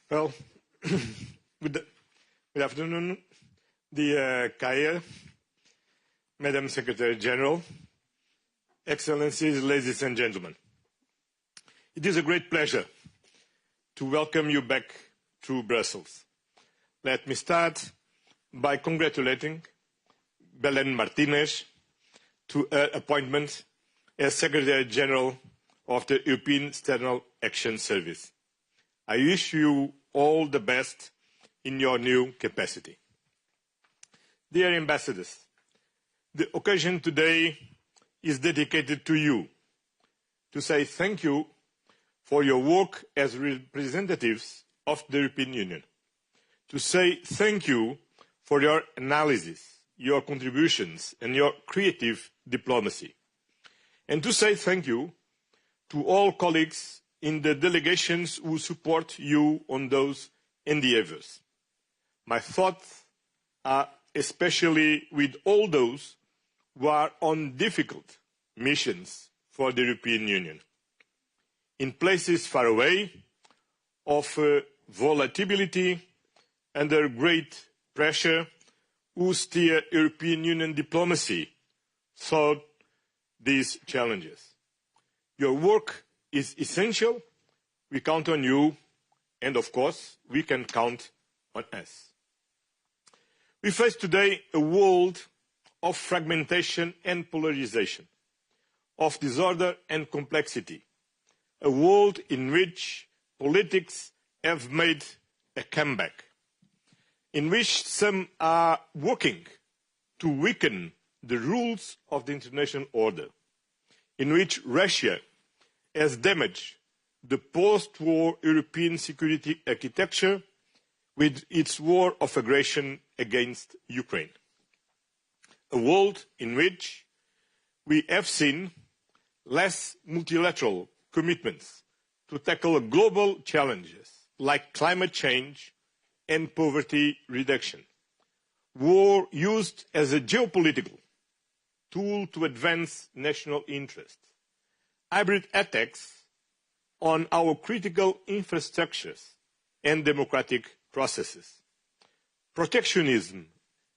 Well, good afternoon, dear Kaya, Madam Secretary General, Excellencies, ladies and gentlemen. It is a great pleasure to welcome you back to Brussels. Let me start by congratulating Belén Martínez to her appointment as Secretary General of the European External Action Service. I wish you all the best in your new capacity. Dear ambassadors, the occasion today is dedicated to you, to say thank you for your work as representatives of the European Union, to say thank you for your analysis, your contributions and your creative diplomacy, and to say thank you to all colleagues in the delegations who support you on those endeavours. My thoughts are especially with all those who are on difficult missions for the European Union. In places far away, of volatility, under great pressure, who steer European Union diplomacy through these challenges. Your work is essential. We count on you, and of course, we can count on us. We face today a world of fragmentation and polarization, of disorder and complexity, a world in which politics have made a comeback, in which some are working to weaken the rules of the international order, in which Russia has damaged the post-war European security architecture with its war of aggression against Ukraine. A world in which we have seen less multilateral commitments to tackle global challenges like climate change and poverty reduction. War used as a geopolitical tool to advance national interests. Hybrid attacks on our critical infrastructures and democratic processes. Protectionism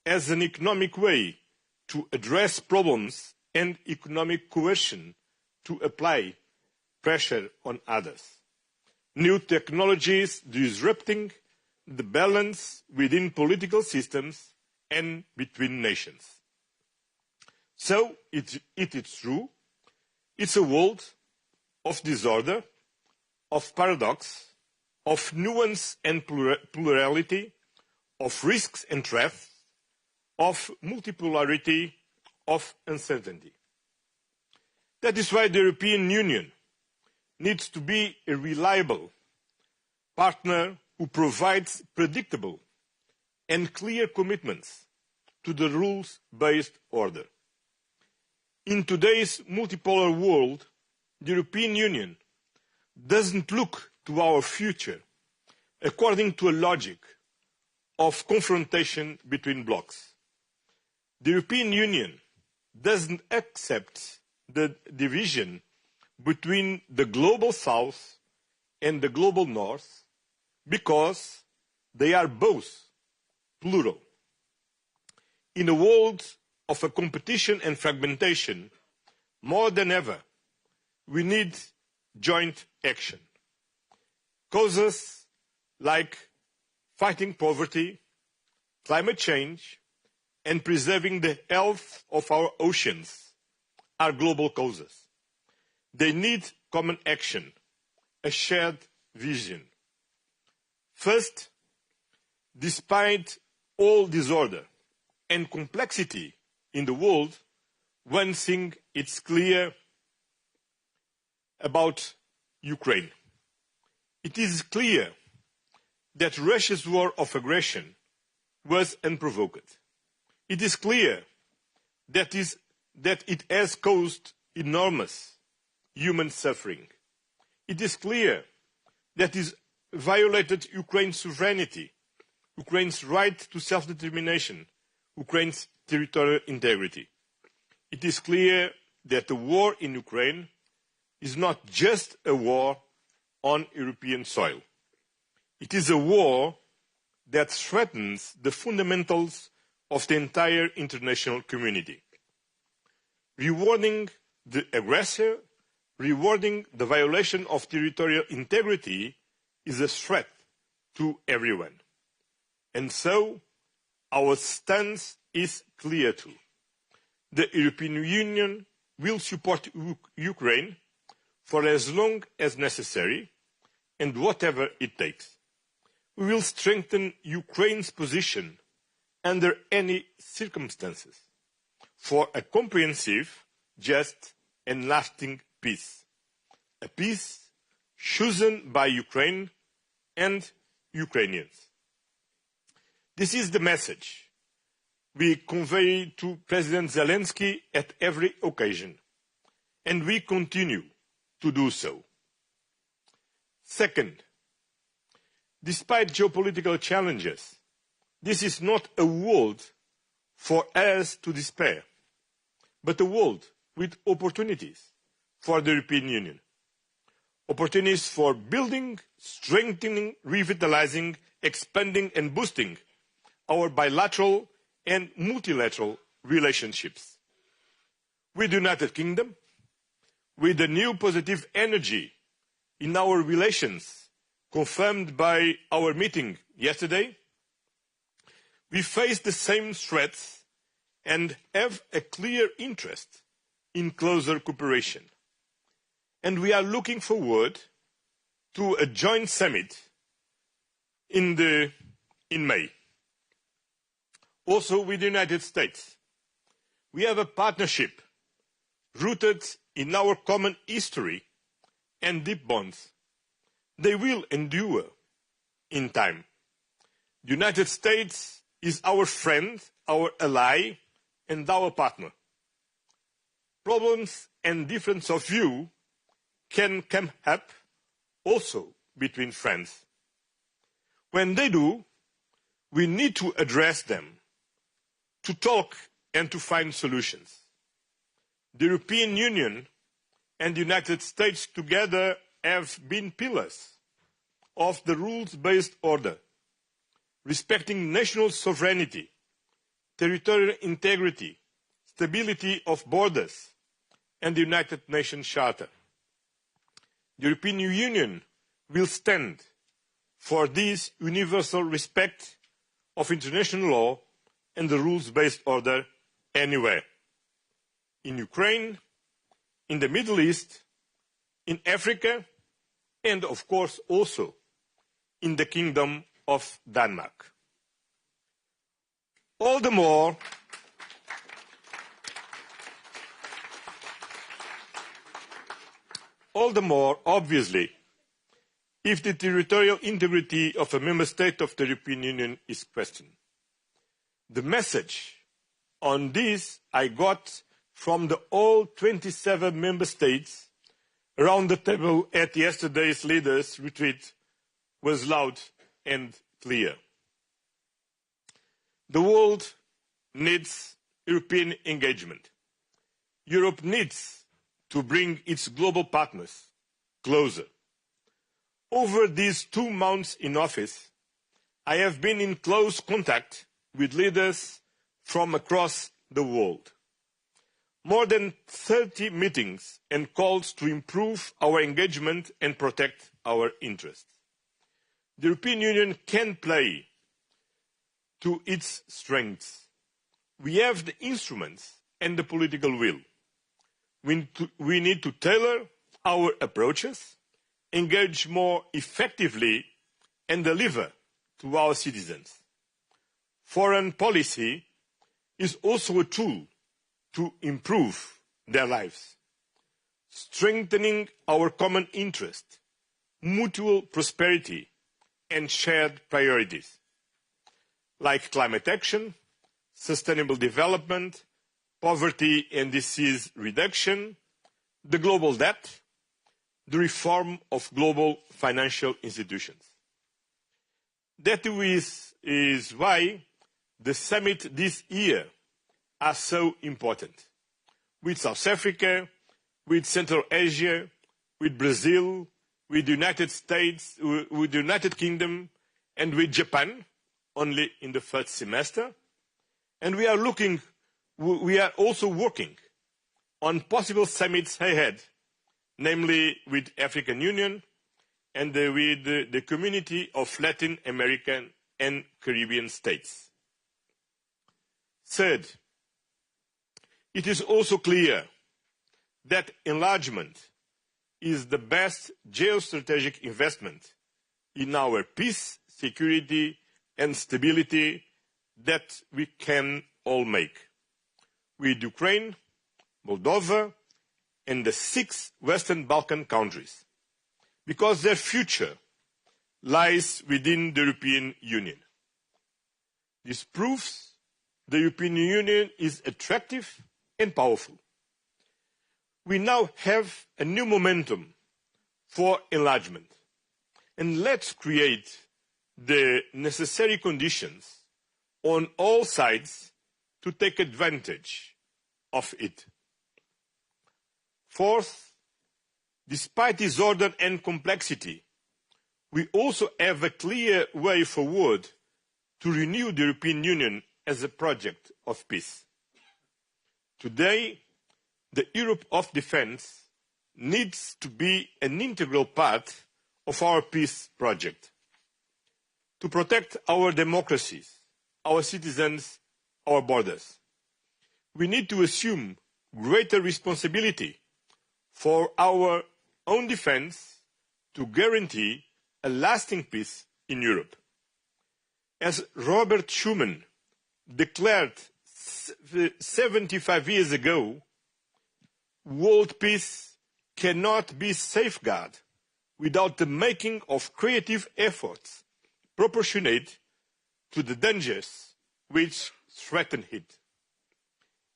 as an economic way to address problems and economic coercion to apply pressure on others. New technologies disrupting the balance within political systems and between nations. So it is true, it's a world of disorder, of paradox, of nuance and plurality, of risks and threats, of multipolarity, of uncertainty. That is why the European Union needs to be a reliable partner who provides predictable and clear commitments to the rules-based order. In today's multipolar world, the European Union doesn't look to our future according to a logic of confrontation between blocs. The European Union doesn't accept the division between the global south and the global north because they are both plural. In a world of a competition and fragmentation, more than ever, we need joint action. Causes like fighting poverty, climate change, and preserving the health of our oceans are global causes. They need common action, a shared vision. First, despite all disorder and complexity in the world, one thing is clear about Ukraine. It is clear that Russia's war of aggression was unprovoked. It is clear that it has caused enormous human suffering. It is clear that it violated Ukraine's sovereignty, Ukraine's right to self-determination, Ukraine's territorial integrity. It is clear that the war in Ukraine is not just a war on European soil. It is a war that threatens the fundamentals of the entire international community. Rewarding the aggressor, rewarding the violation of territorial integrity is a threat to everyone. And so, our stance is clear too. The European Union will support Ukraine for as long as necessary and whatever it takes. We will strengthen Ukraine's position under any circumstances for a comprehensive, just and lasting peace. A peace chosen by Ukraine and Ukrainians. This is the message we convey to President Zelensky at every occasion, and we continue to do so. Second, despite geopolitical challenges, this is not a world for us to despair, but a world with opportunities for the European Union. Opportunities for building, strengthening, revitalizing, expanding and boosting our bilateral and multilateral relationships. With the United Kingdom, with the new positive energy in our relations confirmed by our meeting yesterday, we face the same threats and have a clear interest in closer cooperation. And we are looking forward to a joint summit in May. Also with the United States, we have a partnership rooted in our common history and deep bonds. They will endure in time. The United States is our friend, our ally, and our partner. Problems and difference of view can come up also between friends. When they do, we need to address them, to talk and to find solutions. The European Union and the United States together have been pillars of the rules-based order, respecting national sovereignty, territorial integrity, stability of borders, and the United Nations Charter. The European Union will stand for this universal respect of international law and the rules-based order anywhere. In Ukraine, in the Middle East, in Africa, and of course also in the Kingdom of Denmark. All the more, obviously, if the territorial integrity of a member state of the European Union is questioned. The message on this I got from the all 27 member states around the table at yesterday's leaders' retreat was loud and clear. The world needs European engagement. Europe needs to bring its global partners closer. Over these 2 months in office, I have been in close contact with leaders from across the world. More than 30 meetings and calls to improve our engagement and protect our interests. The European Union can play to its strengths. We have the instruments and the political will. We need to tailor our approaches, engage more effectively, and deliver to our citizens. Foreign policy is also a tool to improve their lives, strengthening our common interest, mutual prosperity, and shared priorities, like climate action, sustainable development, poverty and disease reduction, the global debt, the reform of global financial institutions. That is why the summit this year are so important. With South Africa, with Central Asia, with Brazil, with the United States, with the United Kingdom, and with Japan only in the first semester. And we are also working on possible summits ahead, namely with African Union and with the community of Latin American and Caribbean states. Third, it is also clear that enlargement is the best geostrategic investment in our peace, security, and stability that we can all make. With Ukraine, Moldova, and the 6 Western Balkan countries, because their future lies within the European Union. This proves the European Union is attractive and powerful. We now have a new momentum for enlargement, and let's create the necessary conditions on all sides to take advantage of it. Fourth, despite disorder and complexity, we also have a clear way forward to renew the European Union as a project of peace. Today, the Europe of defense needs to be an integral part of our peace project. To protect our democracies, our citizens, our borders, we need to assume greater responsibility for our own defense to guarantee a lasting peace in Europe. As Robert Schuman declared 75 years ago, world peace cannot be safeguarded without the making of creative efforts proportionate to the dangers which threaten it.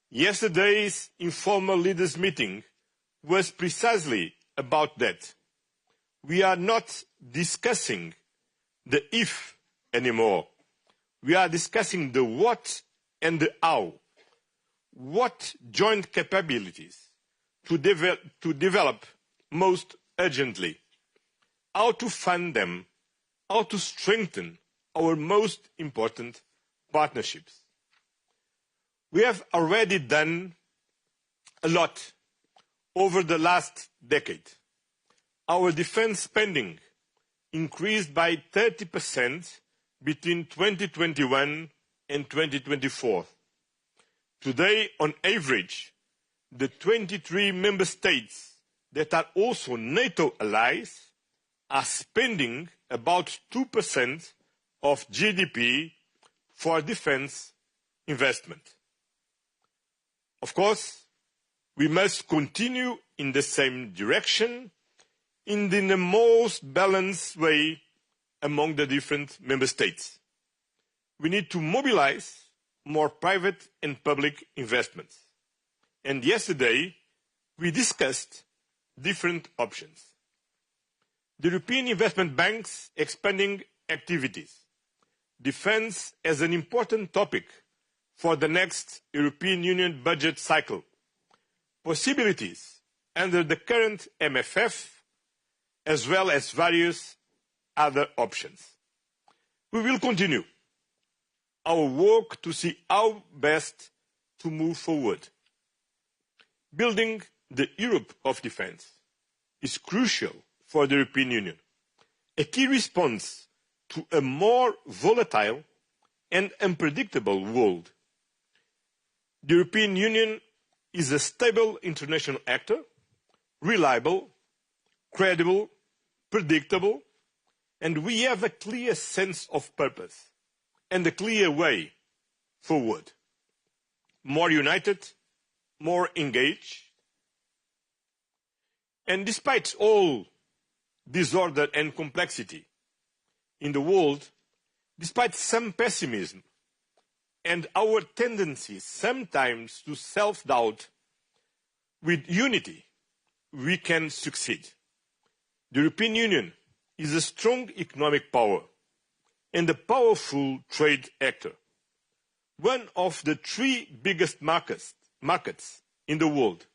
Yesterday's informal leaders' meeting was precisely about that. We are not discussing the if anymore. We are discussing the what and the how. What joint capabilities to develop most urgently, how to fund them, how to strengthen our most important partnerships. We have already done a lot over the last decade. Our defense spending increased by 30% between 2021 and 2024. Today, on average, the 23 member states that are also NATO allies are spending about 2% of GDP for defense investment. Of course, we must continue in the same direction in the most balanced way among the different member states. We need to mobilize more private and public investments. And yesterday, we discussed different options. The European Investment Bank's expanding activities, defense as an important topic for the next European Union budget cycle, possibilities under the current MFF, as well as various other options. We will continue our work to see how best to move forward. Building the Europe of defense is crucial for the European Union, a key response to a more volatile and unpredictable world. The European Union is a stable international actor, reliable, credible, predictable, and we have a clear sense of purpose and a clear way forward. More united, more engaged. And despite all disorder and complexity in the world, despite some pessimism and our tendencies sometimes to self-doubt, with unity we can succeed. The European Union is a strong economic power and a powerful trade actor. One of the 3 biggest markets in the world,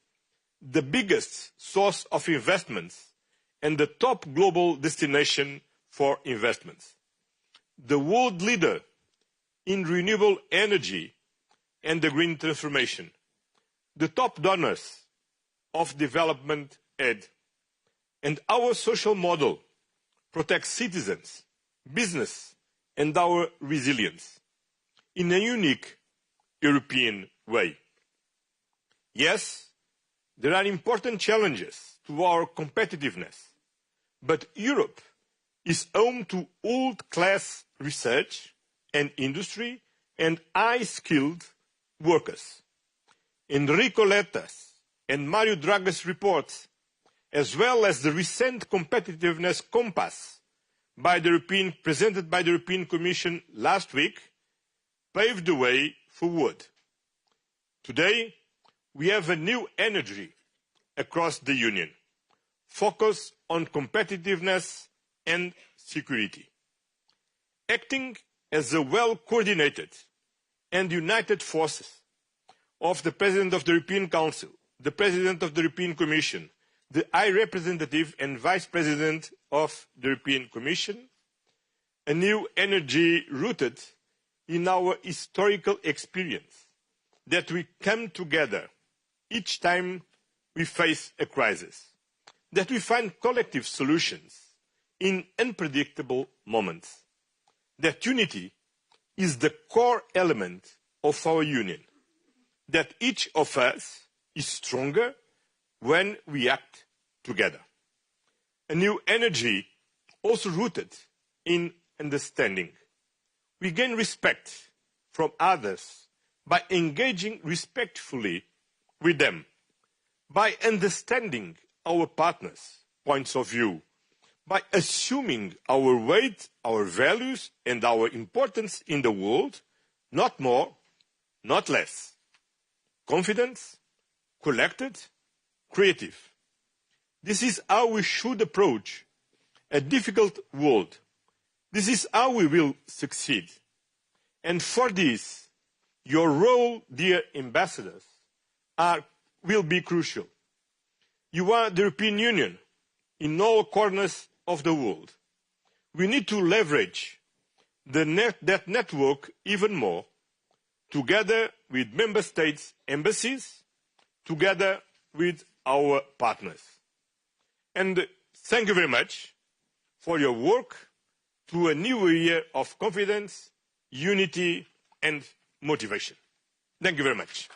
the biggest source of investments and the top global destination for investments, the world leader in renewable energy and the green transformation, the top donors of development aid, and our social model protects citizens, business, and our resilience in a unique European way. Yes, there are important challenges to our competitiveness, but Europe is home to world-class research and industry and high-skilled workers. Enrico Letta's and Mario Draghi's reports, as well as the recent competitiveness compass presented by the European Commission last week, paved the way forward. Today, we have a new energy across the Union, focused on competitiveness and security. Acting as a well-coordinated and united forces of the President of the European Council, the President of the European Commission, the High Representative and Vice President of the European Commission, a new energy rooted in our historical experience that we come together each time we face a crisis, that we find collective solutions in unpredictable moments, that unity is the core element of our union, that each of us is stronger when we act together. A new energy also rooted in understanding. We gain respect from others by engaging respectfully with them, by understanding our partners' points of view, by assuming our weight, our values, and our importance in the world, not more, not less. Confident, collected, creative. This is how we should approach a difficult world. This is how we will succeed. And for this, your role, dear ambassadors, will be crucial. You are the European Union in all corners of the world. We need to leverage that network even more, together with member states' embassies, together with our partners. And thank you very much for your work to a new year of confidence, unity, and motivation. Thank you very much.